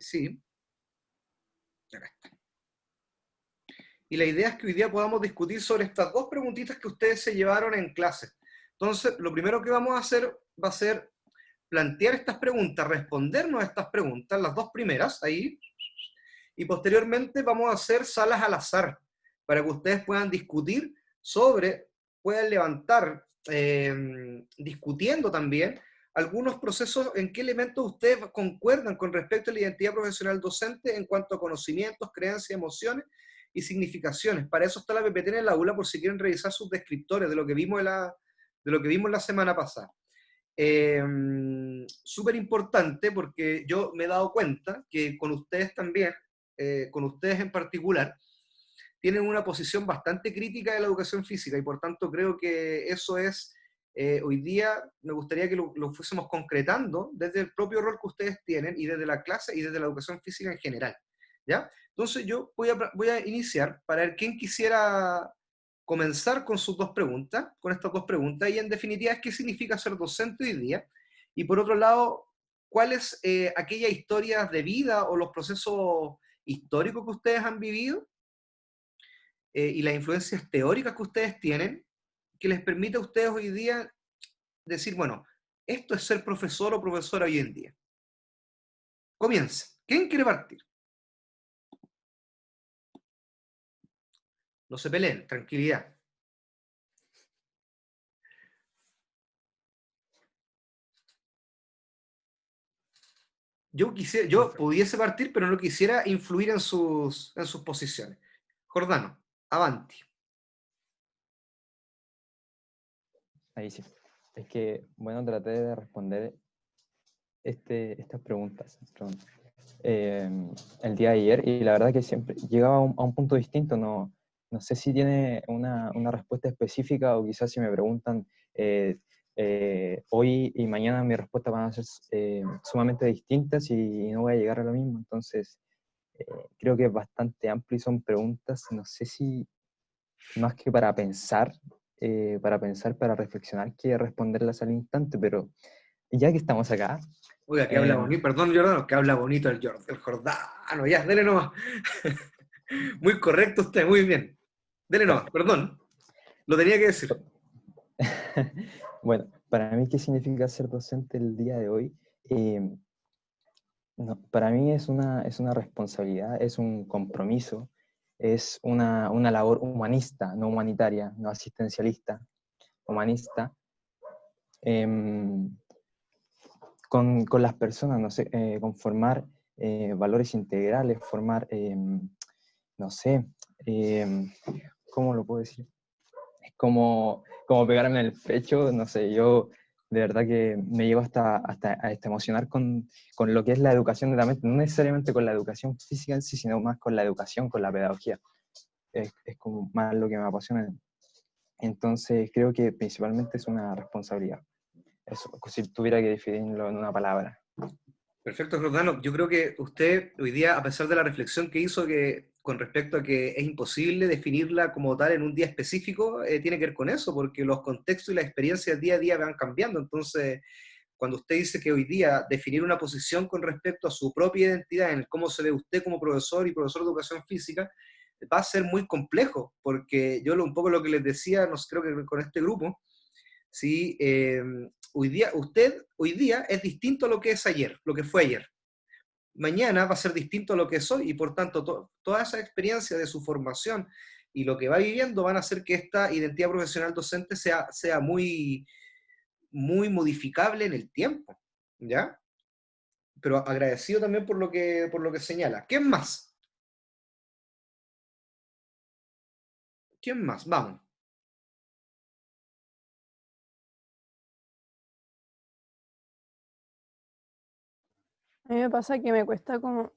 Sí, acá está. Y la idea es que hoy día podamos discutir sobre estas dos preguntitas que ustedes se llevaron en clase. Entonces, lo primero que vamos a hacer va a ser plantear estas preguntas, respondernos a estas preguntas, las dos primeras, ahí, y posteriormente vamos a hacer salas al azar, para que ustedes puedan discutir sobre, puedan levantar, discutiendo también, algunos procesos, en qué elementos ustedes concuerdan con respecto a la identidad profesional docente en cuanto a conocimientos, creencias, emociones y significaciones. Para eso está la PPT en el aula, por si quieren revisar sus descriptores de lo que vimos la semana pasada. Súper importante porque yo me he dado cuenta que con ustedes también, con ustedes en particular, tienen una posición bastante crítica de la educación física y por tanto creo que eso es, hoy día me gustaría que lo fuésemos concretando desde el propio rol que ustedes tienen y desde la clase y desde la educación física en general, ¿ya? Entonces yo voy a iniciar para ver quién quisiera comenzar con sus dos preguntas, con estas dos preguntas, y en definitiva, ¿qué significa ser docente hoy día? Y por otro lado, ¿cuáles aquellas historias de vida o los procesos históricos que ustedes han vivido y las influencias teóricas que ustedes tienen que les permite a ustedes hoy día decir, bueno, esto es ser profesor o profesora hoy en día? Comienza. ¿Quién quiere partir? No se peleen, tranquilidad. Yo pudiese partir, pero no quisiera influir en sus posiciones. Jordano, avanti. Ahí sí. Es que, bueno, traté de responder estas preguntas eh, el día de ayer y la verdad que siempre llegaba a un punto distinto. No sé si tiene una respuesta específica o quizás si me preguntan hoy y mañana mis respuestas van a ser sumamente distintas y no voy a llegar a lo mismo. Entonces, creo que es bastante amplio y son preguntas, no sé si más que para reflexionar, que responderlas al instante, pero ya que estamos acá, Oiga, que habla eh, bonito, perdón, Jordano, que habla bonito el Jordano, ya, dele nomás. Muy correcto usted, muy bien. Dele nomás, gracias. perdón, lo tenía que decir. Bueno, para mí, ¿qué significa ser docente el día de hoy? Eh, no, para mí es una responsabilidad, es un compromiso, es una labor humanista, no humanitaria, no asistencialista, humanista, em, con las personas, no sé, con formar valores integrales, formar, no sé, ¿cómo lo puedo decir? Es como pegarme en el pecho, no sé, yo de verdad que me llevo hasta emocionar con lo que es la educación de la mente, no necesariamente con la educación física en sí, sino más con la educación, con la pedagogía. Es como más lo que me apasiona. Entonces creo que principalmente es una responsabilidad. Eso, si tuviera que definirlo en una palabra. Perfecto, Jordano. Yo creo que usted hoy día, a pesar de la reflexión que hizo que, con respecto a que es imposible definirla como tal en un día específico, tiene que ver con eso, porque los contextos y las experiencias día a día van cambiando. Entonces, cuando usted dice que hoy día definir una posición con respecto a su propia identidad, en el cómo se ve usted como profesor y profesor de educación física, va a ser muy complejo, porque yo un poco lo que les decía, no sé, creo que con este grupo, ¿sí? Hoy día es distinto a lo que es ayer, lo que fue ayer. Mañana va a ser distinto a lo que es hoy y por tanto toda esa experiencia de su formación y lo que va viviendo van a hacer que esta identidad profesional docente sea muy, muy modificable en el tiempo, ¿ya? Pero agradecido también por lo que señala. ¿Quién más? ¿Quién más? Vamos. A mí me pasa que me cuesta como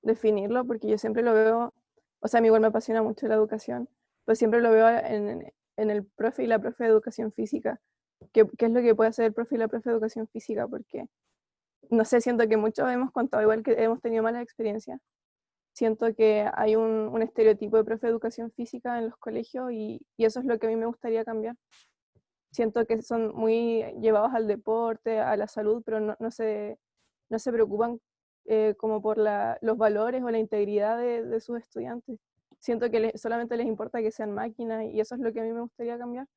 definirlo porque yo siempre lo veo, o sea, a mí igual me apasiona mucho la educación, pero siempre lo veo en el profe y la profe de educación física. ¿Qué es lo que puede hacer el profe y la profe de educación física? Porque, no sé, siento que muchos hemos contado, igual que hemos tenido malas experiencias. Siento que hay un estereotipo de profe de educación física en los colegios y eso es lo que a mí me gustaría cambiar. Siento que son muy llevados al deporte, a la salud, pero no se preocupan como por los valores o la integridad de sus estudiantes. Siento que solamente les importa que sean máquinas y eso es lo que a mí me gustaría cambiar.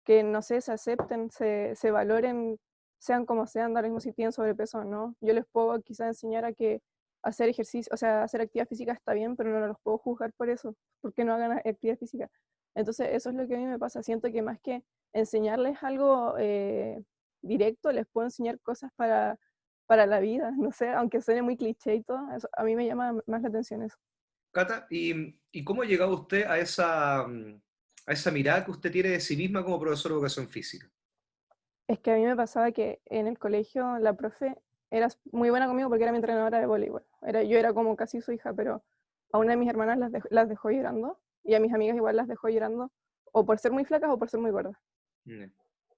Que, no sé, se acepten, se valoren, sean como sean, da lo mismo si tienen sobrepeso o no. Yo les puedo quizás enseñar a que hacer ejercicio, o sea, hacer actividad física está bien, pero no los puedo juzgar por eso, porque no hagan actividad física. Entonces, eso es lo que a mí me pasa. Siento que más que enseñarles algo directo, les puedo enseñar cosas para la vida, no sé, aunque suene muy cliché y todo, eso, a mí me llama más la atención eso. Cata, ¿y cómo ha llegado usted a esa mirada que usted tiene de sí misma como profesor de educación física? Es que a mí me pasaba que en el colegio la profe era muy buena conmigo porque era mi entrenadora de voleibol. Yo era como casi su hija, pero a una de mis hermanas las dejó llorando y a mis amigas igual las dejó llorando, o por ser muy flacas o por ser muy gordas. Mm.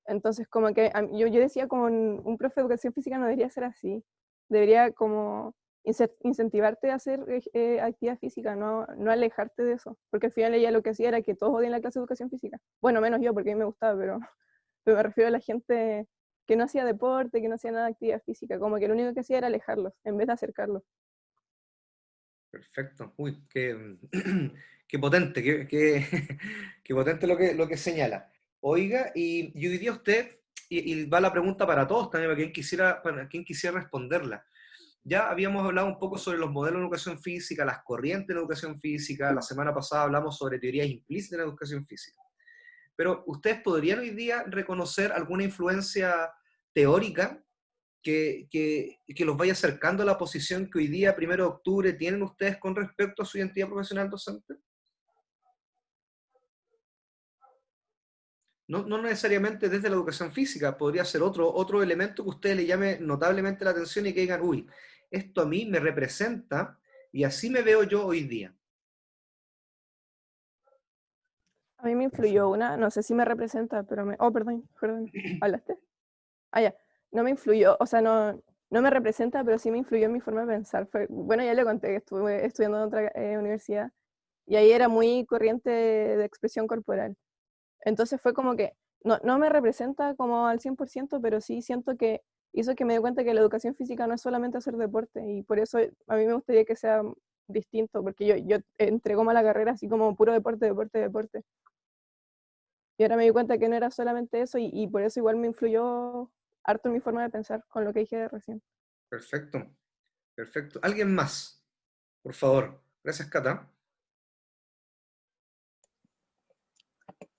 Entonces, como que yo decía, como un profe de educación física no debería ser así. Debería como incentivarte a hacer actividad física, no alejarte de eso. Porque al final ella lo que hacía era que todos odian la clase de educación física. Bueno, menos yo, porque a mí me gustaba, pero me refiero a la gente que no hacía deporte, que no hacía nada de actividad física. Como que lo único que hacía era alejarlos, en vez de acercarlos. Perfecto. Uy, qué, qué potente, qué potente lo que señala. Oiga, y hoy día usted, y va la pregunta para todos también, para quien quisiera responderla. Ya habíamos hablado un poco sobre los modelos de educación física, las corrientes de educación física. La semana pasada hablamos sobre teorías implícitas en educación física. Pero ¿ustedes podrían hoy día reconocer alguna influencia teórica que los vaya acercando a la posición que hoy día, 1 de octubre, tienen ustedes con respecto a su identidad profesional docente? No necesariamente desde la educación física, podría ser otro elemento que a ustedes le llame notablemente la atención y que digan, uy, esto a mí me representa y así me veo yo hoy día. A mí me influyó una, no sé si me representa, pero Oh, perdón, ¿hablaste? Ah, ya, no me influyó, o sea, no me representa, pero sí me influyó en mi forma de pensar. Bueno, ya le conté que estuve estudiando en otra universidad y ahí era muy corriente de expresión corporal. Entonces fue como que no me representa como al 100%, pero sí siento que hizo que me dé cuenta que la educación física no es solamente hacer deporte, y por eso a mí me gustaría que sea distinto, porque yo entré como a la carrera así como puro deporte, deporte, deporte. Y ahora me di cuenta que no era solamente eso, y por eso igual me influyó harto en mi forma de pensar con lo que dije recién. Perfecto, perfecto. ¿Alguien más? Por favor. Gracias, Cata.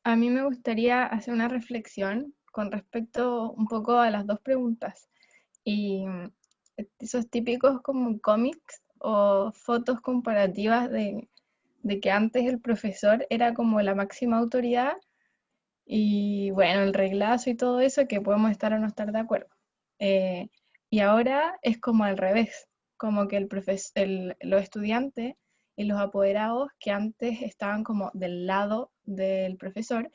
A mí me gustaría hacer una reflexión con respecto un poco a las dos preguntas. Y esos típicos como cómics o fotos comparativas de que antes el profesor era como la máxima autoridad y bueno, el reglazo y todo eso, que podemos estar o no estar de acuerdo. Eh, y ahora es como al revés, como que los estudiantes y los apoderados que antes estaban como del lado del profesor,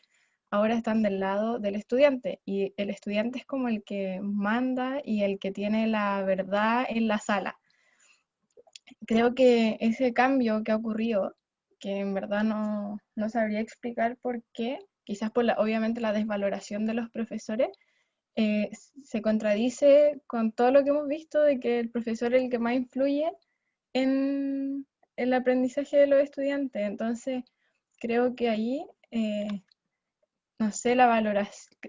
ahora están del lado del estudiante. Y el estudiante es como el que manda y el que tiene la verdad en la sala. Creo que ese cambio que ha ocurrido, que en verdad no sabría explicar por qué, quizás por obviamente la desvaloración de los profesores, se contradice con todo lo que hemos visto de que el profesor es el que más influye en el aprendizaje de los estudiantes. Entonces, creo que ahí, no sé,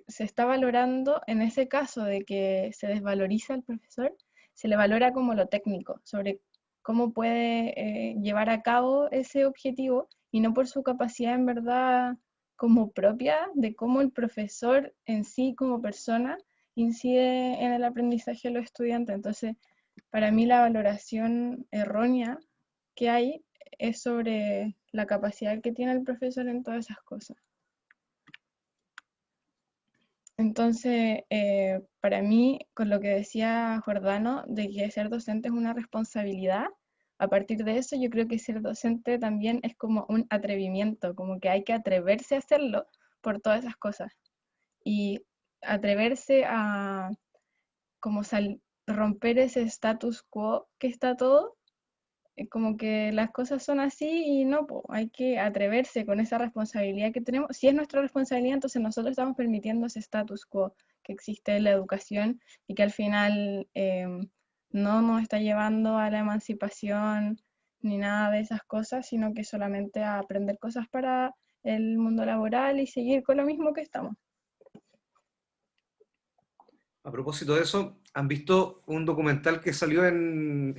se está valorando en ese caso de que se desvaloriza al profesor, se le valora como lo técnico, sobre cómo puede llevar a cabo ese objetivo y no por su capacidad en verdad como propia de cómo el profesor en sí como persona incide en el aprendizaje de los estudiantes. Entonces, para mí la valoración errónea que hay es sobre la capacidad que tiene el profesor en todas esas cosas. Entonces, para mí, con lo que decía Jordano, de que ser docente es una responsabilidad, a partir de eso yo creo que ser docente también es como un atrevimiento, como que hay que atreverse a hacerlo por todas esas cosas. Y atreverse a como romper ese status quo que está todo, como que las cosas son así y no, po, hay que atreverse con esa responsabilidad que tenemos. Si es nuestra responsabilidad, entonces nosotros estamos permitiendo ese status quo que existe en la educación y que al final no nos está llevando a la emancipación ni nada de esas cosas, sino que solamente a aprender cosas para el mundo laboral y seguir con lo mismo que estamos. A propósito de eso, ¿han visto un documental que salió en,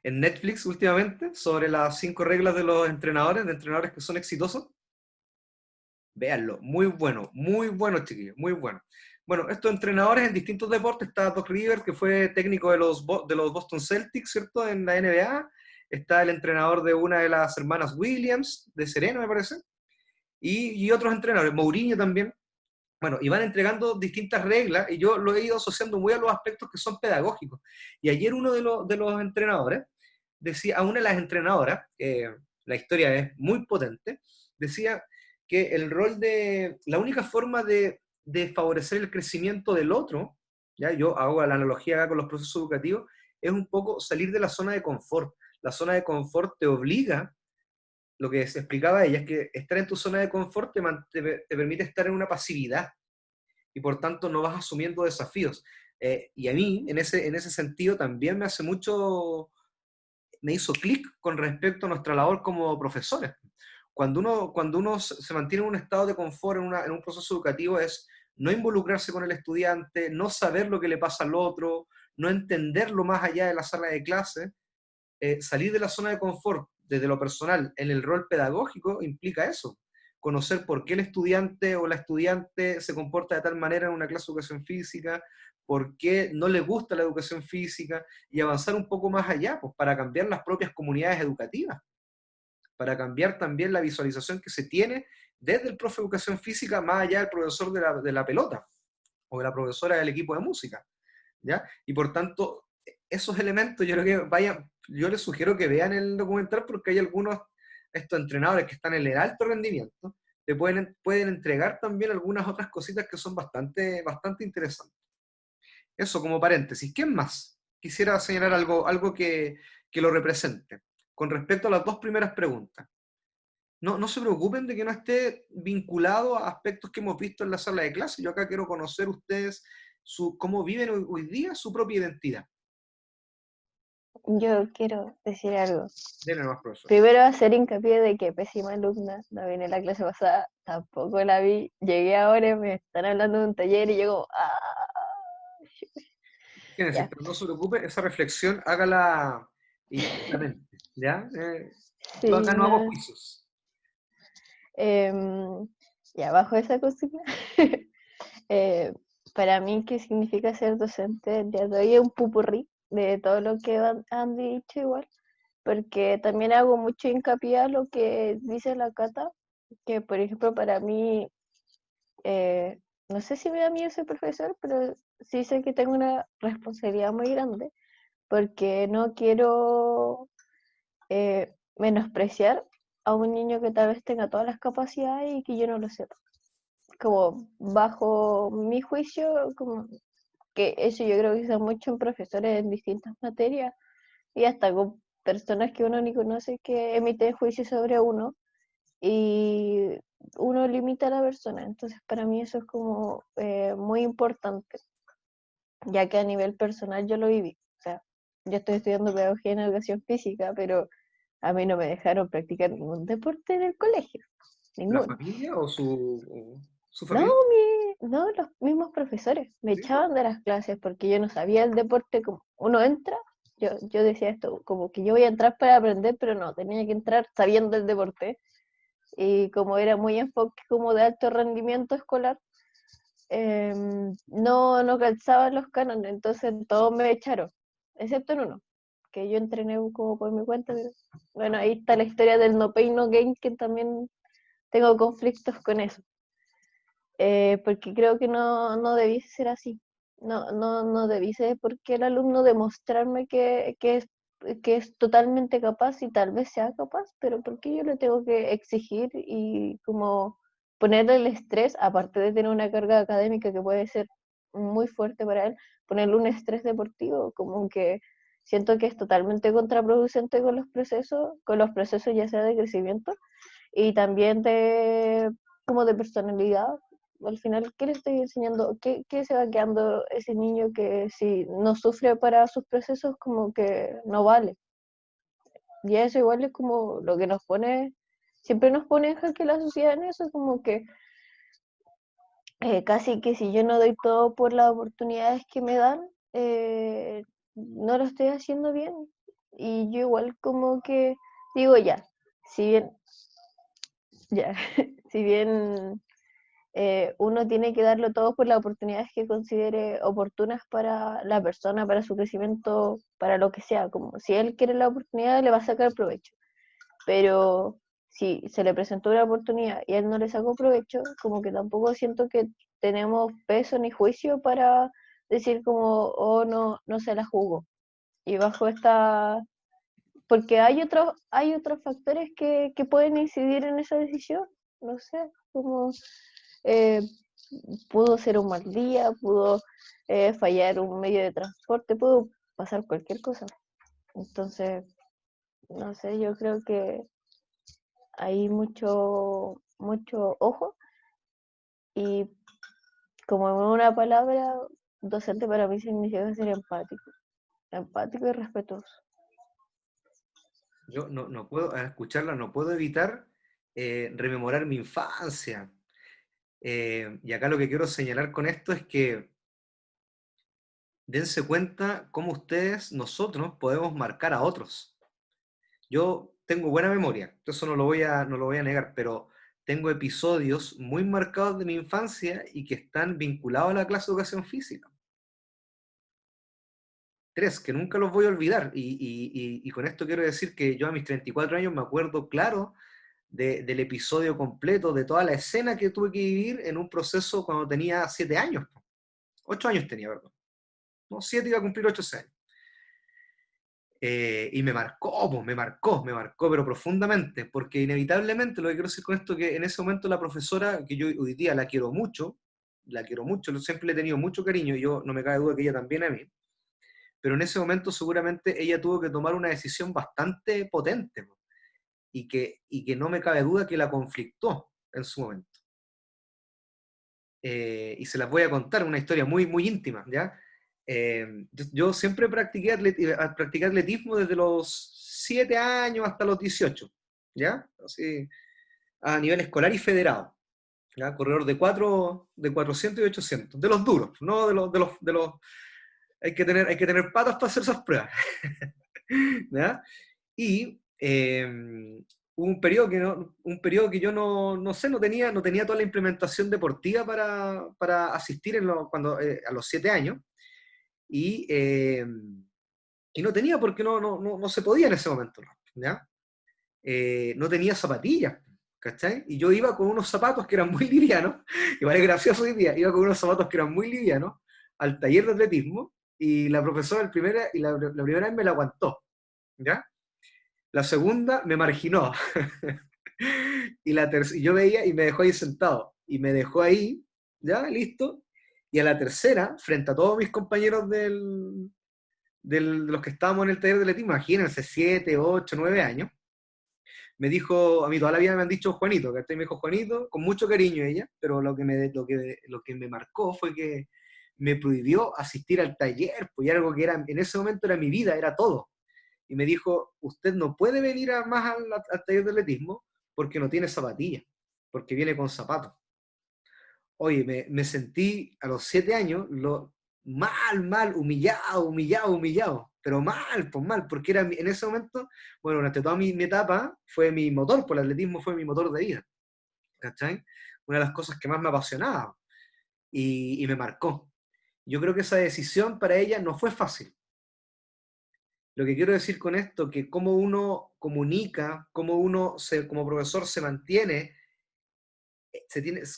en Netflix últimamente sobre las 5 reglas de entrenadores que son exitosos? Véanlo, muy bueno, chiquillos, muy bueno. Bueno, estos entrenadores en distintos deportes, está Doc Rivers, que fue técnico de los Boston Celtics, ¿cierto? En la NBA. Está el entrenador de una de las hermanas Williams, de Serena, me parece. Y otros entrenadores, Mourinho también. Bueno, y van entregando distintas reglas, y yo lo he ido asociando muy a los aspectos que son pedagógicos. Y ayer uno de los entrenadores decía, a una de las entrenadoras, la historia es muy potente, decía que el rol la única forma de favorecer el crecimiento del otro, ¿ya? Yo hago la analogía acá con los procesos educativos, es un poco salir de la zona de confort. La zona de confort te obliga, lo que se explicaba ella, es que estar en tu zona de confort te permite estar en una pasividad, y por tanto no vas asumiendo desafíos. Y a mí, en ese sentido, también me hizo clic con respecto a nuestra labor como profesores. Cuando uno se mantiene en un estado de confort en un proceso educativo, es no involucrarse con el estudiante, no saber lo que le pasa al otro, no entenderlo más allá de la sala de clase. Salir de la zona de confort desde lo personal en el rol pedagógico implica eso, conocer por qué el estudiante o la estudiante se comporta de tal manera en una clase de educación física, por qué no le gusta la educación física, y avanzar un poco más allá, pues, para cambiar las propias comunidades educativas, para cambiar también la visualización que se tiene desde el profe de educación física más allá del profesor de la pelota o de la profesora del equipo de música, ¿ya? Y por tanto, esos elementos yo creo que yo les sugiero que vean el documental, porque hay algunos, estos entrenadores que están en el alto rendimiento, te pueden entregar también algunas otras cositas que son bastante interesantes. Eso como paréntesis. ¿Quién más? Quisiera señalar algo que lo represente. Con respecto a las dos primeras preguntas. No se preocupen de que no esté vinculado a aspectos que hemos visto en la sala de clase. Yo acá quiero conocer ustedes cómo viven hoy día su propia identidad. Yo quiero decir algo. Denle más, profesor. Primero hacer hincapié de que pésima alumna, no vine a la clase pasada, tampoco la vi, llegué ahora y me están hablando de un taller y yo como, ya. Pero no se preocupe, esa reflexión hágala internamente, ¿ya? Yo Sí, acá no hago juicios. Ya, bajo esa cosita, para mí, ¿qué significa ser docente? El día de hoy es un pupurrí de todo lo que han dicho igual, porque también hago mucho hincapié a lo que dice la Cata, que por ejemplo para mí, no sé si me da miedo ser profesor, pero sí sé que tengo una responsabilidad muy grande, porque no quiero menospreciar a un niño que tal vez tenga todas las capacidades y que yo no lo sepa. Como bajo mi juicio, como que eso yo creo que se da mucho en profesores en distintas materias y hasta con personas que uno ni conoce que emiten juicios sobre uno y uno limita a la persona. Entonces para mí eso es como muy importante, ya que a nivel personal yo lo viví. O sea, yo estoy estudiando pedagogía en educación física, pero a mí no me dejaron practicar ningún deporte en el colegio, ¿La ninguno. familia o su No, familia? no, los mismos profesores me ¿Sí? echaban de las clases porque yo no sabía el deporte, como uno entra, yo decía esto, como que yo voy a entrar para aprender, pero no, tenía que entrar sabiendo el deporte. Y como era muy enfoque como de alto rendimiento escolar, no calzaban los cánones, entonces todos me echaron, excepto en uno, que yo entrené como por mi cuenta, pero bueno, ahí está la historia del no pain no gain, que también tengo conflictos con eso. Porque creo que no debiese ser así. No debiese porque el alumno demostrarme que es totalmente capaz y tal vez sea capaz, pero porque yo le tengo que exigir y como ponerle el estrés, aparte de tener una carga académica que puede ser muy fuerte para él, ponerle un estrés deportivo, como que siento que es totalmente contraproducente con los procesos ya sea de crecimiento y también de como de personalidad al final, ¿qué le estoy enseñando? ¿Qué se va quedando ese niño que si no sufre para sus procesos como que no vale? Y eso igual es como lo que nos pone, siempre nos pone en jaque la sociedad en eso, como que casi que si yo no doy todo por las oportunidades que me dan, no lo estoy haciendo bien. Y yo igual como que digo ya, si bien, ya, si bien uno tiene que darlo todo por las oportunidades que considere oportunas para la persona, para su crecimiento, para lo que sea, como si él quiere la oportunidad, le va a sacar provecho. Pero si se le presentó una oportunidad y él no le sacó provecho, como que tampoco siento que tenemos peso ni juicio para decir como, oh, no, no se la jugó. Y bajo esta, porque hay otros factores que pueden incidir en esa decisión, no sé, como eh, pudo ser un mal día, pudo fallar un medio de transporte, pudo pasar cualquier cosa. Entonces, no sé, yo creo que hay mucho ojo y como en una palabra, docente para mí significa ser empático y respetuoso. Yo no puedo, al escucharla, no puedo evitar rememorar mi infancia. Y acá lo que quiero señalar con esto es que dense cuenta cómo ustedes, nosotros, podemos marcar a otros. Yo tengo buena memoria, eso no lo voy a negar, pero tengo episodios muy marcados de mi infancia y que están vinculados a la clase de educación física. 3, que nunca los voy a olvidar. Y con esto quiero decir que yo a mis 34 años me acuerdo claro del episodio completo, de toda la escena que tuve que vivir en un proceso cuando tenía 7 años. 8 años tenía, ¿verdad? No, 7 iba a cumplir 8 años. Y me marcó, pero profundamente, porque inevitablemente, lo que quiero decir con esto, que en ese momento la profesora, que yo hoy día la quiero mucho, siempre le he tenido mucho cariño, y yo no me cabe duda que ella también a mí, pero en ese momento seguramente ella tuvo que tomar una decisión bastante potente, y que no me cabe duda que la conflictó en su momento. Y se las voy a contar, una historia muy, muy íntima, ¿ya? Yo siempre practiqué atletismo desde los 7 años hasta los 18, ¿ya? Así, a nivel escolar y federado, ¿ya? Corredor de 400 y 800, de los duros, no de los hay que tener patas para hacer esas pruebas, ¿ya? Y hubo un periodo que yo no sé, no tenía toda la implementación deportiva para asistir a los 7 años, y, eh, y no tenía porque no se podía en ese momento, ¿ya? No tenía zapatillas, ¿cachai? Y yo iba con unos zapatos que eran muy livianos, igual es gracioso hoy día, iba con unos zapatos que eran muy livianos al taller de atletismo, y la profesora la primera vez me la aguantó, ¿ya? La segunda me marginó. Y yo veía y me dejó ahí sentado. Y me dejó ahí, ya, listo. Y a la tercera, frente a todos mis compañeros de los que estábamos en el taller de atletismo, imagínense, 7, 8, 9 años, me dijo, a mí toda la vida me han dicho Juanito, que me dijo Juanito, con mucho cariño ella, pero lo que me marcó fue que me prohibió asistir al taller, pues algo que era, en ese momento era mi vida, era todo. Y me dijo, usted no puede venir más al taller de atletismo porque no tiene zapatillas, porque viene con zapatos. Oye, me sentí a los 7 años mal, humillado, pero mal, pues mal, porque era en ese momento, bueno, durante toda mi etapa fue mi motor, pues el atletismo fue mi motor de vida, ¿cachai? Una de las cosas que más me apasionaba y me marcó. Yo creo que esa decisión para ella no fue fácil. Lo que quiero decir con esto, que cómo uno comunica, cómo como profesor se mantiene,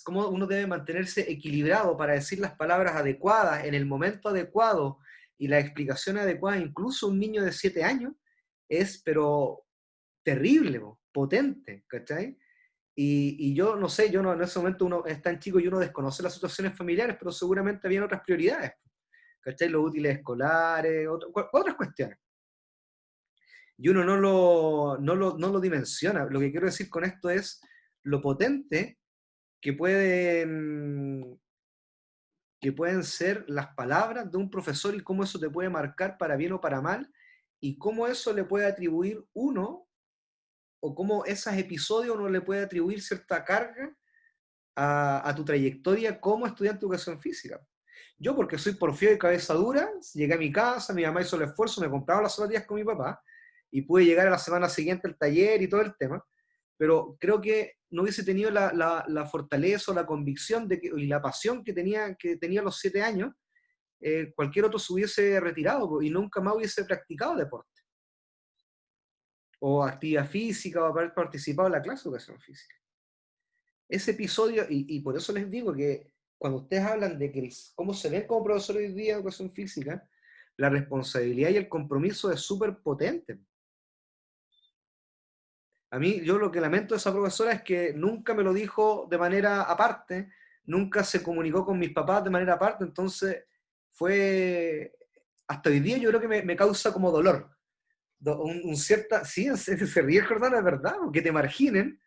cómo uno debe mantenerse equilibrado para decir las palabras adecuadas en el momento adecuado y la explicación adecuada, incluso un niño de 7 años, es pero terrible, potente, ¿cachai? Y yo no sé, en ese momento uno es tan chico y uno desconoce las situaciones familiares, pero seguramente habían otras prioridades, ¿cachai? Los útiles escolares, otras cuestiones. Y uno no lo dimensiona. Lo que quiero decir con esto es lo potente que pueden, que pueden ser las palabras de un profesor y cómo eso te puede marcar para bien o para mal, y cómo eso le puede atribuir uno, o cómo esos episodios uno le puede atribuir cierta carga a tu trayectoria como estudiante de educación física. Yo, porque soy porfiado y cabeza dura, llegué a mi casa, mi mamá hizo el esfuerzo, me compraba las zapatillas con mi papá, y pude llegar a la semana siguiente al taller y todo el tema, pero creo que no hubiese tenido la fortaleza o la convicción y la pasión que tenía a los 7 años, cualquier otro se hubiese retirado y nunca más hubiese practicado deporte, o actividad física, o haber participado en la clase de educación física. Ese episodio, y por eso les digo que cuando ustedes hablan de que cómo se ven como profesores hoy día de educación física, la responsabilidad y el compromiso es súper potente. A mí, yo lo que lamento de esa profesora es que nunca me lo dijo de manera aparte, nunca se comunicó con mis papás de manera aparte, entonces fue, hasta hoy día yo creo que me causa como dolor. Un cierta, sí, se ríe Jordana, es verdad, que te marginen,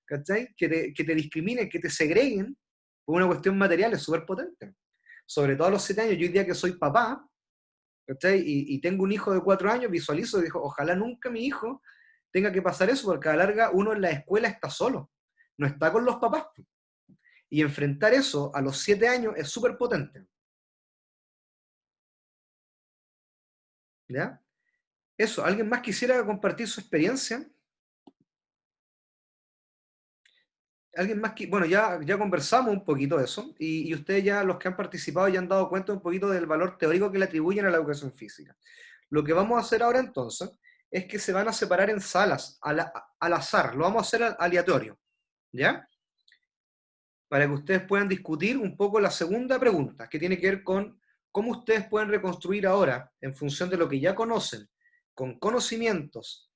¿cachai? Que te discriminen, que te segreguen por una cuestión material es súper potente. Sobre todo a los 7 años, yo hoy día que soy papá, ¿cachai? Y tengo un hijo de 4 años, visualizo y digo, ojalá nunca mi hijo tenga que pasar eso, porque a la larga uno en la escuela está solo, no está con los papás. Y enfrentar eso a los 7 años es súper potente. ¿Ya? Eso, ¿alguien más quisiera compartir su experiencia? ¿Alguien más que, bueno, ya conversamos un poquito de eso, y ustedes ya, los que han participado, ya han dado cuenta un poquito del valor teórico que le atribuyen a la educación física. Lo que vamos a hacer ahora entonces es que se van a separar en salas al azar, lo vamos a hacer aleatorio, ¿ya? Para que ustedes puedan discutir un poco la segunda pregunta, que tiene que ver con cómo ustedes pueden reconstruir ahora, en función de lo que ya conocen, con conocimientos,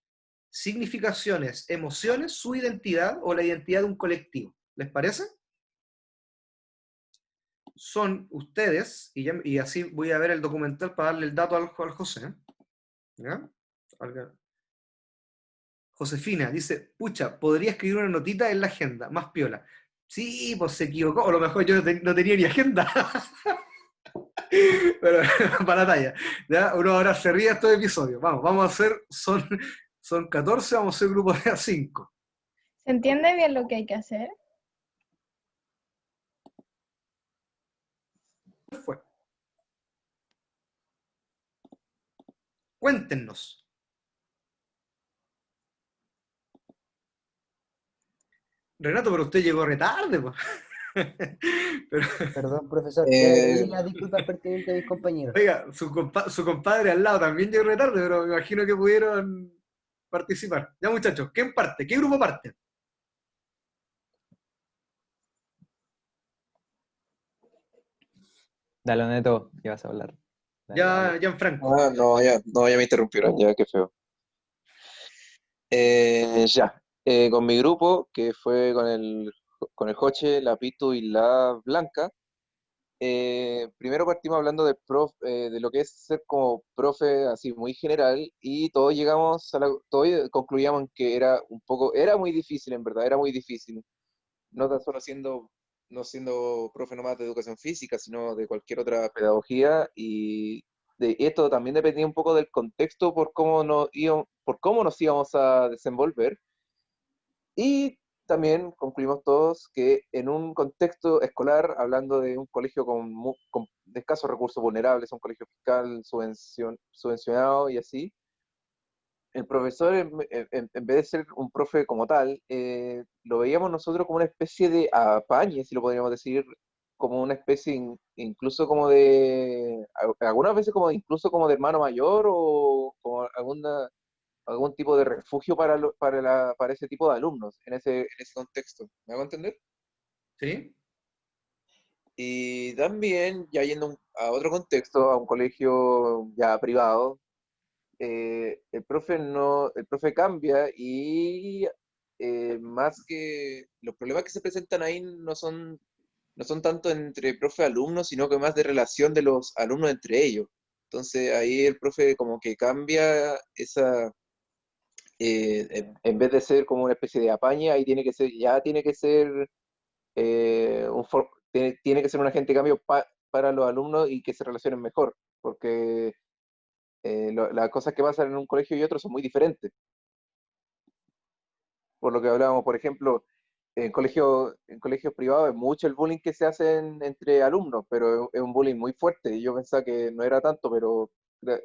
significaciones, emociones, su identidad o la identidad de un colectivo. ¿Les parece? Son ustedes, y así voy a ver el documental para darle el dato al José, ¿ya? Josefina dice, pucha, podría escribir una notita en la agenda, más piola. Sí, pues se equivocó, o a lo mejor yo no tenía ni agenda. Pero para la talla. ¿Ya? Uno ahora se ríe de estos episodios. Vamos a hacer, son 14, vamos a hacer grupos de A5. ¿Se entiende bien lo que hay que hacer? Fue. Cuéntenos. Renato, pero usted llegó re tarde, pues. Pero, Perdón, profesor, ya le di las disculpas pertinentes a mis compañeros. oiga, su compadre al lado también llegó re tarde, pero me imagino que pudieron participar. Ya, muchachos, ¿quién parte? ¿Qué grupo parte? Dale, Neto, que vas a hablar. Dale, Ya, dale. Gianfranco. No, ya me interrumpieron, ya, qué feo. Con mi grupo, que fue con el Joche, la Pitu y la Blanca, primero partimos hablando de lo que es ser como profe, así muy general, y todos concluíamos en que era muy difícil, en verdad, era muy difícil, no tan solo no siendo profe nomás de educación física, sino de cualquier otra pedagogía, y de esto también dependía un poco del contexto por cómo nos íbamos a desenvolver, y también concluimos todos que en un contexto escolar, hablando de un colegio de escasos recursos vulnerables, un colegio fiscal subvencionado y así, el profesor, en vez de ser un profe como tal, lo veíamos nosotros como una especie de apañe, si lo podríamos decir, como una especie incluso como algunas veces incluso como de hermano mayor, o como algún tipo de refugio para ese tipo de alumnos en ese contexto. ¿Me hago entender? ¿Sí? Y también, ya yendo a otro contexto, a un colegio ya privado, el profe cambia, y más que los problemas que se presentan ahí no son tanto entre profe y alumno, sino que más de relación de los alumnos entre ellos. Entonces ahí el profe como que cambia en vez de ser como una especie de apaña, ahí ya tiene que ser tiene que ser un agente de cambio para los alumnos y que se relacionen mejor, porque las cosas que pasan en un colegio y otro son muy diferentes. Por lo que hablábamos, por ejemplo, en colegios privados es mucho el bullying que se hace entre alumnos, pero es un bullying muy fuerte. Y yo pensaba que no era tanto, pero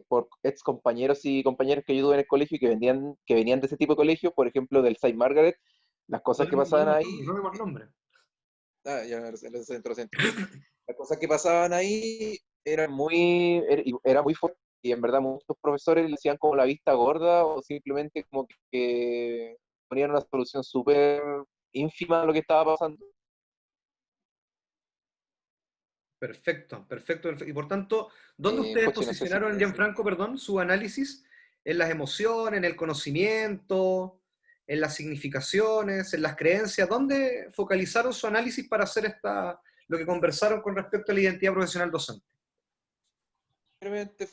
por ex compañeros y compañeras que yo tuve en el colegio y que venían de ese tipo de colegios, por ejemplo, del Saint Margaret, las cosas que pasaban ahí, No demos nombre. ya en el centro. Las cosas que pasaban ahí era muy fuerte. Y en verdad muchos profesores le hacían como la vista gorda o simplemente como que ponían una solución súper ínfima a lo que estaba pasando. Perfecto, perfecto, perfecto. Y por tanto, ¿dónde ustedes Joche, no sé si posicionaron, Gianfranco, perdón, su análisis? ¿En las emociones, en el conocimiento, en las significaciones, en las creencias? ¿Dónde focalizaron su análisis para hacer lo que conversaron con respecto a la identidad profesional docente? simplemente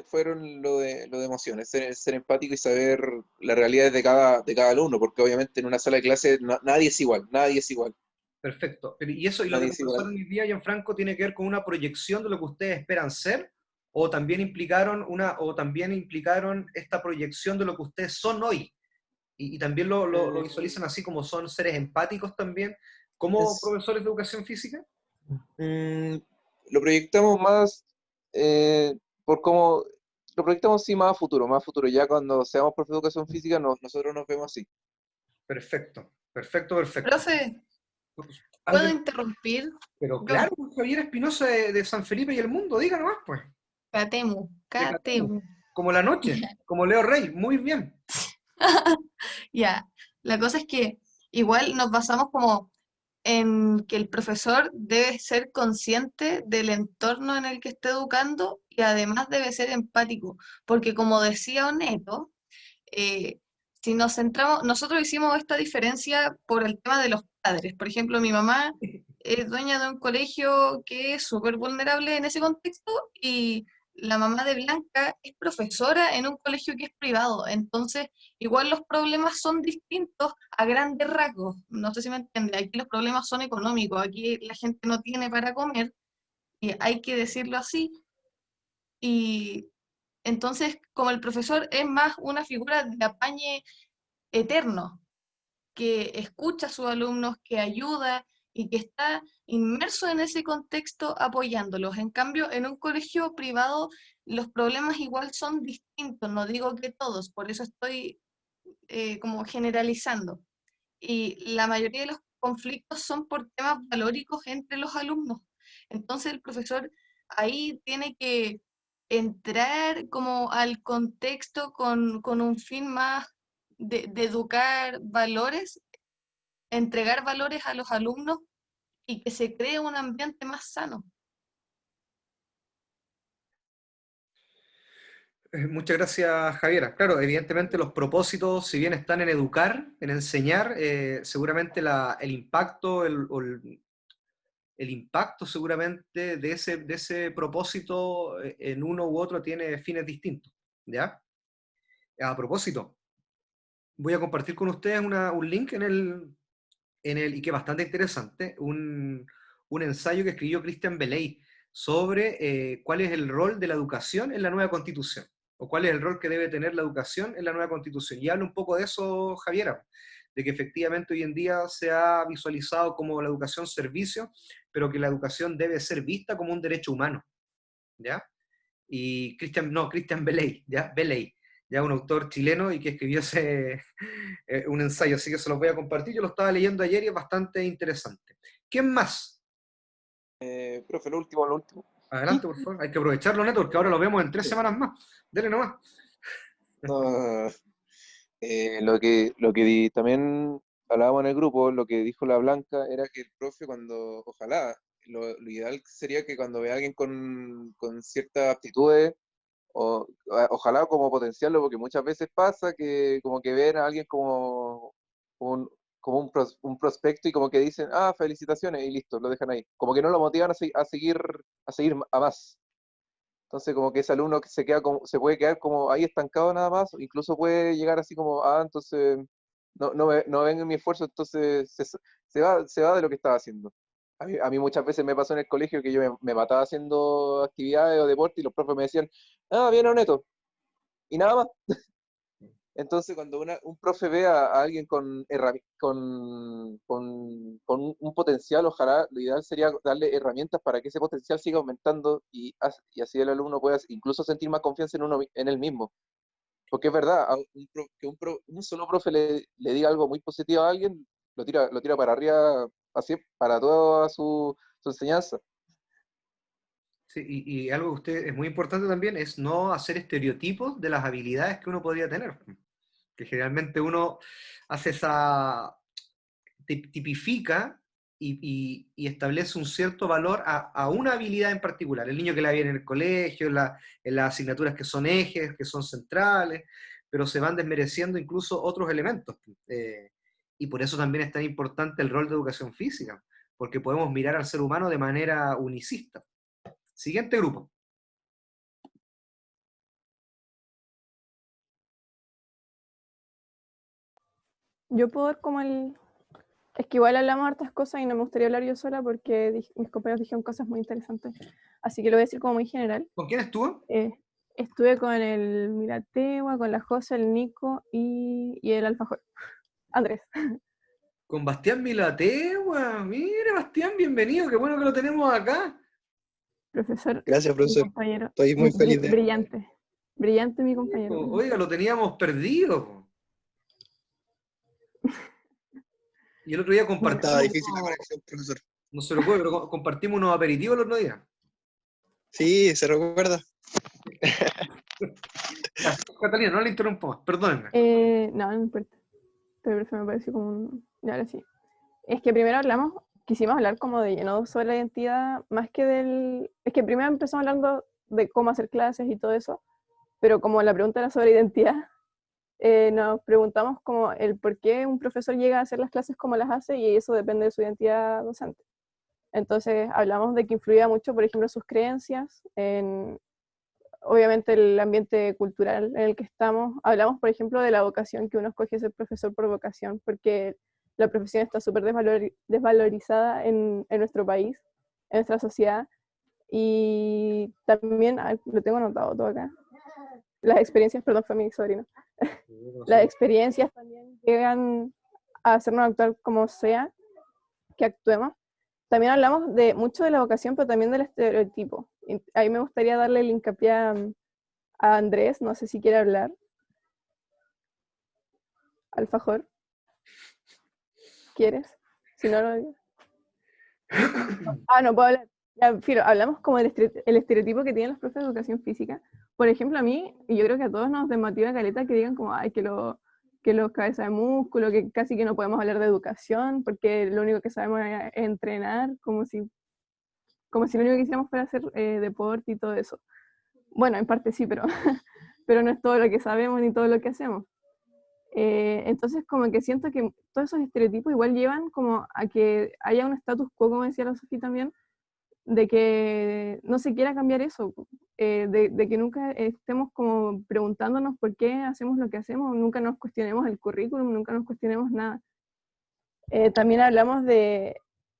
fueron lo de emociones, ser empático y saber las realidades de cada alumno, porque obviamente en una sala de clase nadie es igual, nadie es igual, Perfecto. Y lo que nadie es igual. conversaron hoy día, Gianfranco, tiene que ver con una proyección de lo que ustedes esperan ser, o también implicaron esta proyección de lo que ustedes son hoy. Y también lo visualizan así como son seres empáticos también, como Es- profesores de educación física. mm, lo proyectamos más eh, por cómo, lo proyectamos sí más a futuro, ya cuando seamos profe de educación física nosotros nos vemos así. Perfecto, perfecto, perfecto. Profe, ¿puedo Alguien, interrumpir? pero Yo, claro, Javier Espinosa de San Felipe y el Mundo, diga nomás, pues. Catemu, De Catemu. Catemu. Como la noche, como Leo Rey, muy bien. Ya, la cosa es que igual nos basamos como en que el profesor debe ser consciente del entorno en el que está educando y además debe ser empático, porque como decía Oneto, eh, si nos centramos, nosotros hicimos esta diferencia por el tema de los padres. Por ejemplo, mi mamá es dueña de un colegio que es súper vulnerable en ese contexto y la mamá de Blanca es profesora en un colegio que es privado. Entonces, igual los problemas son distintos a grandes rasgos. No sé si me entiende. Aquí los problemas son económicos. Aquí la gente no tiene para comer y hay que decirlo así. Y entonces, como el profesor es más una figura de apañe eterno, que escucha a sus alumnos, que ayuda y que está inmerso en ese contexto apoyándolos. En cambio, en un colegio privado los problemas igual son distintos, no digo que todos, por eso estoy como generalizando. Y la mayoría de los conflictos son por temas valóricos entre los alumnos. Entonces el profesor ahí tiene que entrar como al contexto con un fin más de educar valores, entregar valores a los alumnos y que se cree un ambiente más sano. Muchas gracias, Javiera. Claro, evidentemente los propósitos, si bien están en educar, en enseñar, seguramente el impacto, el impacto seguramente de ese propósito en uno u otro tiene fines distintos. ¿Ya? A propósito, voy a compartir con ustedes un link y que es bastante interesante, un ensayo que escribió Christian Beley sobre cuál es el rol de la educación en la nueva constitución, o cuál es el rol que debe tener la educación en la nueva constitución. Y habla un poco de eso, Javiera, de que efectivamente hoy en día se ha visualizado como la educación servicio, pero que la educación debe ser vista como un derecho humano, ¿ya? Y Christian Beley, ¿ya? Beley, ya un autor chileno y que escribió un ensayo, así que se los voy a compartir. Yo lo estaba leyendo ayer y es bastante interesante. ¿Quién más? Profe, lo último. Adelante, por favor. Hay que aprovecharlo, Neto, porque ahora lo vemos en 3 semanas más. Dele nomás. No, también hablábamos en el grupo, lo que dijo la Blanca era que el profe ojalá, lo ideal sería que cuando ve a alguien con ciertas aptitudes, ojalá como potenciarlo, porque muchas veces pasa que como que ven a alguien un, un prospecto y como que dicen, ah, felicitaciones, y listo, lo dejan ahí. Como que no lo motivan a seguir a más. Entonces, como que ese alumno que se puede quedar como ahí estancado nada más, o incluso puede llegar así como, entonces no ven en mi esfuerzo, entonces se va de lo que estaba haciendo. A mí muchas veces me pasó en el colegio que yo me mataba haciendo actividades o deporte y los profes me decían, ah, bien Neto, y nada más. Entonces, cuando un profe ve a alguien con un potencial, ojalá lo ideal sería darle herramientas para que ese potencial siga aumentando y así el alumno pueda incluso sentir más confianza en él mismo. Porque es verdad, un solo profe le diga algo muy positivo a alguien, lo tira para arriba, así, para toda su enseñanza. Sí, y algo que usted es muy importante también es no hacer estereotipos de las habilidades que uno podría tener. Que generalmente uno hace tipifica y establece un cierto valor a una habilidad en particular. El niño que la viene en el colegio, en las asignaturas que son ejes, que son centrales, pero se van desmereciendo incluso otros elementos. Y por eso también es tan importante el rol de educación física, porque podemos mirar al ser humano de manera unicista. Siguiente grupo. Yo puedo ver como el... Es que igual hablamos hartas cosas y no me gustaría hablar yo sola porque mis compañeros dijeron cosas muy interesantes. Así que lo voy a decir como muy general. ¿Con quién estuvo? Estuve con el Mirategua, con la José, el Nico y el Alfajor. Andrés. Con Bastián Milategua. Mira, Bastián, bienvenido. Qué bueno que lo tenemos acá. Profesor, Gracias, mi profesor. compañero. Estoy muy feliz de... Brillante. Brillante mi compañero. Oiga, lo teníamos perdido. Y el otro día Bueno, Estaba compartimos, difícil la conexión, profesor. no se lo puedo, pero compartimos unos aperitivos el otro día. Sí, se recuerda. Ya, Catalina, no le interrumpo más, perdónenme. no importa. Pero eso me pareció como un... Y ahora sí. Es que primero quisimos hablar como de lleno sobre la identidad, más que del... Es que primero empezamos hablando de cómo hacer clases y todo eso, pero como la pregunta era sobre identidad, nos preguntamos como el por qué un profesor llega a hacer las clases como las hace y eso depende de su identidad docente. Entonces hablamos de que influía mucho, por ejemplo, sus creencias, obviamente el ambiente cultural en el que estamos. Hablamos, por ejemplo, de la vocación, que uno escoge ser profesor por vocación, porque la profesión está súper desvalorizada en nuestro país, en nuestra sociedad. Y también, lo tengo anotado todo acá, las experiencias, perdón, fue mi sobrino. Las experiencias también llegan a hacernos actuar como sea que actuemos. También hablamos de mucho de la vocación, pero también del estereotipo. Y ahí me gustaría darle el hincapié a Andrés, no sé si quiere hablar. Alfajor. ¿Quieres? Si no lo digo. No puedo hablar. Ya, Firo, hablamos como del el estereotipo que tienen los profes de educación física. Por ejemplo, a mí, y yo creo que a todos nos desmotiva caleta que digan como, ay, que los cabezas de músculo, que casi que no podemos hablar de educación, porque lo único que sabemos es entrenar, como si lo único que hiciéramos fuera hacer deporte y todo eso. Bueno, en parte sí, pero, pero no es todo lo que sabemos ni todo lo que hacemos. Entonces como que siento que todos esos estereotipos igual llevan como a que haya un status quo, como decía la Sofía también, de que no se quiera cambiar eso, de que nunca estemos como preguntándonos por qué hacemos lo que hacemos, nunca nos cuestionemos el currículum, nunca nos cuestionemos nada. También hablamos de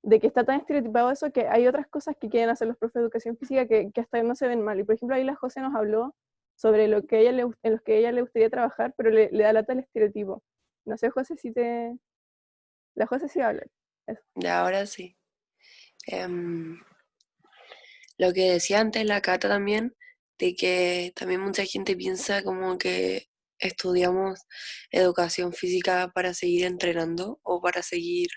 que está tan estereotipado eso que hay otras cosas que quieren hacer los profes de educación física que hasta no se ven mal. Y por ejemplo ahí la José nos habló sobre lo que en los que a ella le gustaría trabajar, pero le da lata el estereotipo. No sé, José, si te... La José sí habla. Eso. Ya, ahora sí. Lo que decía antes la Cata también, de que también mucha gente piensa como que estudiamos educación física para seguir entrenando o para seguir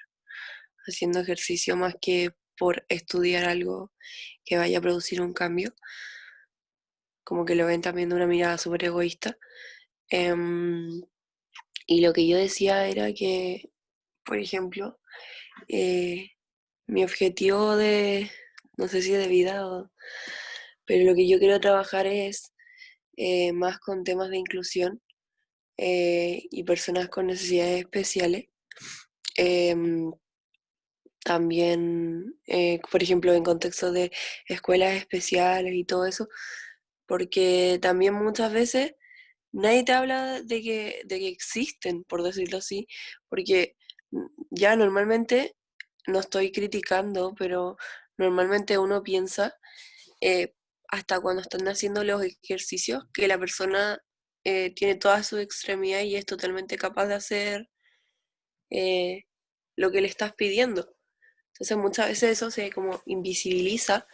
haciendo ejercicio más que por estudiar algo que vaya a producir un cambio. Como que lo ven también de una mirada súper egoísta. Y lo que yo decía era que, por ejemplo, mi objetivo no sé si de vida, pero lo que yo quiero trabajar es más con temas de inclusión y personas con necesidades especiales. También, por ejemplo, en contexto de escuelas especiales y todo eso, porque también muchas veces nadie te habla de que existen, por decirlo así, porque ya normalmente, no estoy criticando, pero normalmente uno piensa, eh, hasta cuando están haciendo los ejercicios, que la persona tiene todas sus extremidades y es totalmente capaz de hacer eh, lo que le estás pidiendo. Entonces muchas veces eso se como invisibiliza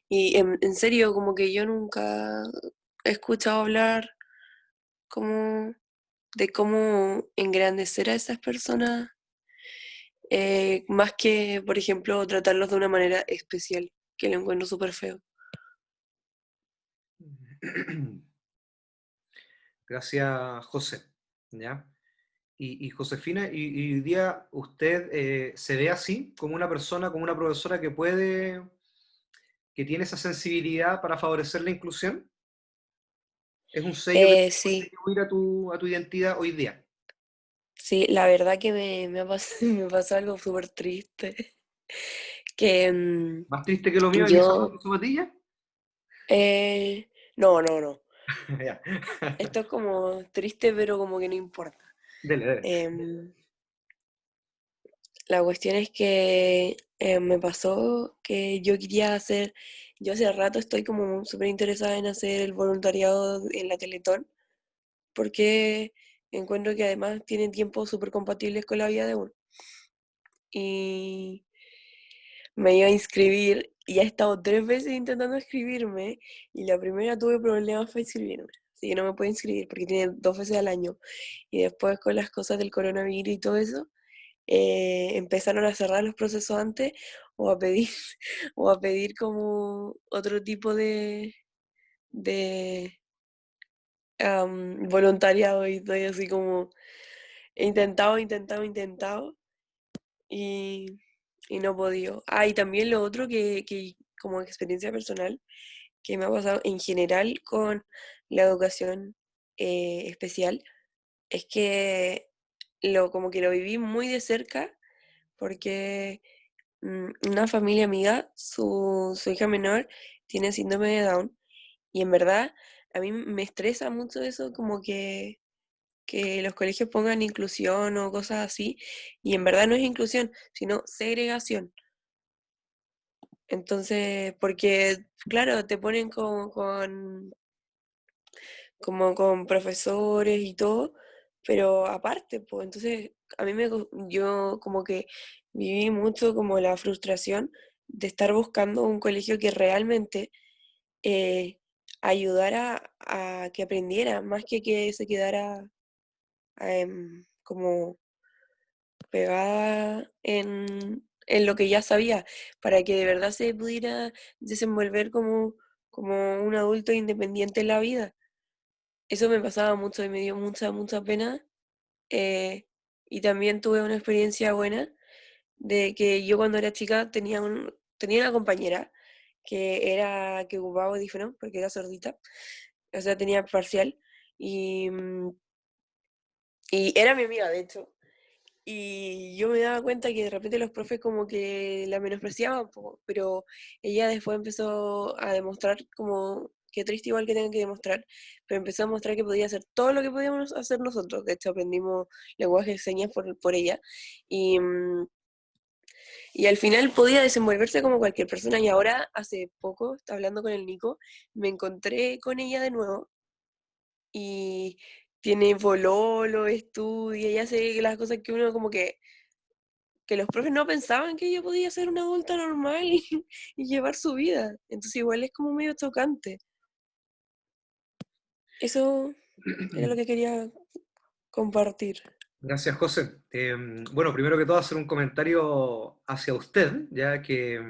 y en serio como que yo nunca he escuchado hablar como de cómo engrandecer a esas personas, más que, por ejemplo, tratarlos de una manera especial, que lo encuentro súper feo. Gracias, José. ¿Ya? Y Josefina, y hoy día usted se ve así, como una persona, como una profesora que puede, que tiene esa sensibilidad para favorecer la inclusión. Es un sello que puede Sí, atribuir a tu identidad hoy día. sí, la verdad que me pasó algo súper triste, que Más triste que lo mío, mi zapato yo, y zapatilla. eh, no, no, no, Ya. esto es como triste, pero como que no importa. Dele, dele. Em, La cuestión es que me pasó que yo quería hacer, yo hace rato estoy como súper interesada en hacer el voluntariado en la Teletón, porque encuentro que además tienen tiempos súper compatibles con la vida de uno. Y me iba a inscribir y he estado 3 veces intentando inscribirme y la primera tuve problemas para inscribirme. Así que no me puedo inscribir porque tiene 2 veces al año. Y después con las cosas del coronavirus y todo eso, empezaron a cerrar los procesos antes o a pedir, o a pedir como otro tipo de voluntariado y estoy así como he intentado y, y no he podido. Ah, y también lo otro que como experiencia personal que me ha pasado en general con la educación especial es que como que lo viví muy de cerca porque una familia amiga, su hija menor tiene síndrome de Down y en verdad a mí me estresa mucho eso, como que los colegios pongan inclusión o cosas así y en verdad no es inclusión, sino segregación. Entonces, porque claro, te ponen como con profesores y todo, pero aparte, pues entonces a mí yo como que viví mucho como la frustración de estar buscando un colegio que realmente eh, ayudara a que aprendiera, más que se quedara como pegada en lo que ya sabía, para que de verdad se pudiera desenvolver como un adulto independiente en la vida. Eso me pasaba mucho y me dio mucha pena. eh, y también tuve una experiencia buena de que yo cuando era chica tenía una compañera que ocupaba audífonos porque era sordita, o sea, tenía parcial y era mi amiga, de hecho. Y yo me daba cuenta que de repente los profes como que la menospreciaban, pero ella después empezó a demostrar como, qué triste igual que tengan que demostrar, pero empezó a mostrar que podía hacer todo lo que podíamos hacer nosotros. De hecho, aprendimos lenguaje de señas por ella. Y, y al final podía desenvolverse como cualquier persona. Y ahora, hace poco, hablando con el Nico, me encontré con ella de nuevo y tiene pololo, estudia y hace las cosas que uno como que los profes no pensaban que ella podía ser una adulta normal y llevar su vida. Entonces igual es como medio chocante. Eso era lo que quería compartir. Gracias, José. Bueno, primero que todo, hacer un comentario hacia usted, ya que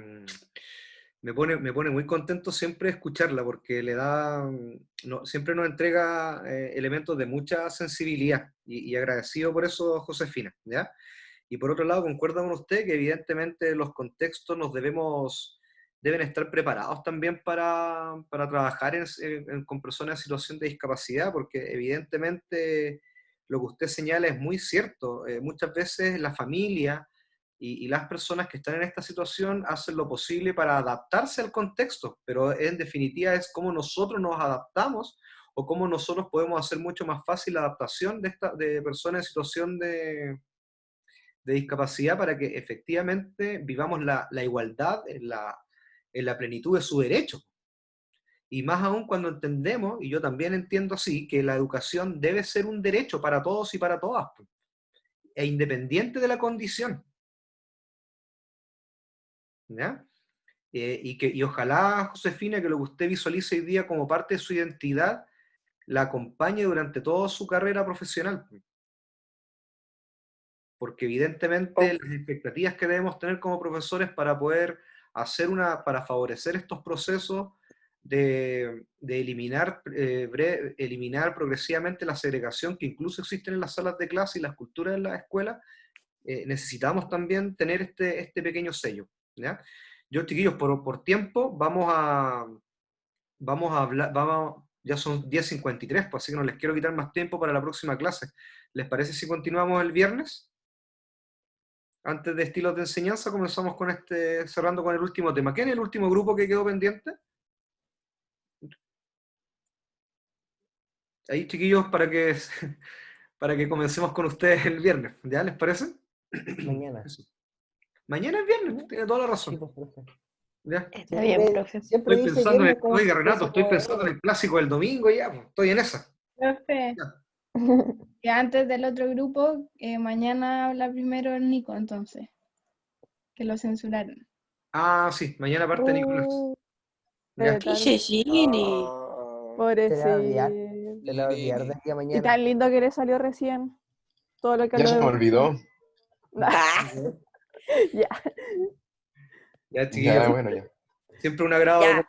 me pone muy contento siempre escucharla, porque le da, siempre nos entrega elementos de mucha sensibilidad, y agradecido por eso, Josefina, ¿ya? Y por otro lado, concuerdo con usted que evidentemente los contextos deben estar preparados también para trabajar con personas en situación de discapacidad, porque evidentemente lo que usted señala es muy cierto. Muchas veces la familia y las personas que están en esta situación hacen lo posible para adaptarse al contexto, pero en definitiva es cómo nosotros nos adaptamos o cómo nosotros podemos hacer mucho más fácil la adaptación de personas en situación de discapacidad para que efectivamente vivamos la igualdad en la plenitud de su derecho. Y más aún cuando entendemos, y yo también entiendo así, que la educación debe ser un derecho para todos y para todas, e independiente de la condición. ¿Ya? Y ojalá, Josefina, que lo que usted visualice hoy día como parte de su identidad, la acompañe durante toda su carrera profesional. Porque evidentemente las expectativas que debemos tener como profesores para poder para favorecer estos procesos de eliminar, eliminar progresivamente la segregación que incluso existe en las salas de clase y las culturas en las escuelas, necesitamos también tener este pequeño sello. ¿Ya? Yo, chiquillos, por tiempo, vamos a hablar, ya son 10:53, pues así que no les quiero quitar más tiempo para la próxima clase. ¿Les parece si continuamos el viernes? Antes de estilos de enseñanza, comenzamos con cerrando con el último tema. ¿Quién es el último grupo que quedó pendiente? Ahí, chiquillos, para que comencemos con ustedes el viernes. ¿Ya les parece? Mañana. Eso. Mañana es viernes, tiene toda la razón. Sí, pues, profe. ¿Ya? Está bien, profe. Siempre Estoy dice pensando viernes como oiga, si Renato, fuese estoy como pensando en el clásico del domingo ya, pues, estoy en esa. Profe, que antes del otro grupo, mañana habla primero el Nico, entonces, que lo censuraron. Ah, sí, mañana parte Nicolás. Ya. Tal. Gini. Te la va a olvidar. Pobrecito. Te la va a olvidar de aquí a Y mañana. tan lindo que le salió recién. Todo lo que Ya se me habló de olvidó. Ya. Ya, Ya, chiquillos. bueno, ya. Siempre un agrado Ya.